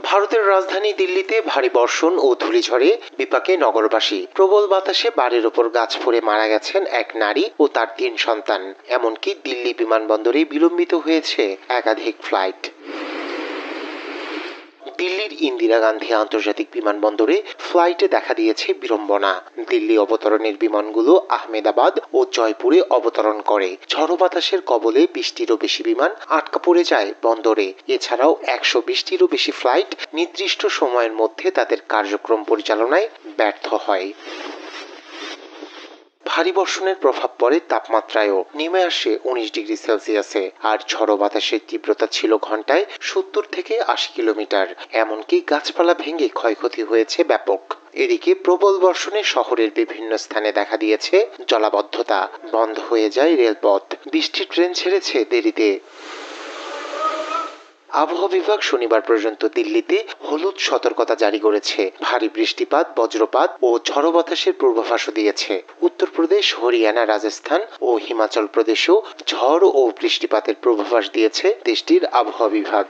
ভারতের রাজধানী দিল্লিতে ভারী বর্ষণ ও ধূলিঝড়ে বিপাকে নগরবাসী। প্রবল বাতাসে বাড়ির ওপর গাছ পড়ে মারা গেছেন এক নারী ও তার ৩ সন্তান। এমনকি দিল্লি বিমানবন্দরে বিলম্বিত হয়েছে একাধিক ফ্লাইট। দিল্লির ইন্দিরা গান্ধী আন্তর্জাতিক বিমানবন্দরে ফ্লাইটে দেখা দিয়েছে বিড়ম্বনা। দিল্লি অবতরণের বিমানগুলো আহমেদাবাদ ও জয়পুরে অবতরণ করে। ঝড়ো বাতাসের কবলে ২০টিরও বেশি বিমান আটকা পড়ে যায় বন্দরে। এছাড়াও ১২০টিরও বেশি ফ্লাইট নির্দিষ্ট সময়ের মধ্যে তাদের কার্যক্রম পরিচালনায় ব্যর্থ হয়। ভারী বর্ষণের প্রভাব পড়ে তাপমাত্রায়ও, নেমে আসে ১৯ ডিগ্রি সেলসিয়াসে। আর ঝড়ো বাতাসের তীব্রতা ছিল ঘন্টায় ৭০ থেকে ৮০ কিলোমিটার। এমনকি গাছপালা ভেঙে ক্ষয়ক্ষতি হয়েছে ব্যাপক। এদিকে প্রবল বর্ষণে শহরের বিভিন্ন স্থানে দেখা দিয়েছে জলাবদ্ধতা, বন্ধ হয়ে যায় রেলপথ, বৃষ্টির ট্রেন ছেড়েছে দেরিতে। আবহাওয়া বিভাগ শনিবার পর্যন্ত দিল্লিতে হলুদ সতর্কতা জারি করেছে। ভারী বৃষ্টিপাত, বজ্রপাত ও ঝড়ো বাতাসের পূর্বাভাসও দিয়েছে। উত্তরপ্রদেশ, হরিয়ানা, রাজস্থান ও হিমাচল প্রদেশেও ঝড় ও বৃষ্টিপাতের পূর্বাভাস দিয়েছে দেশটির আবহাওয়া বিভাগ।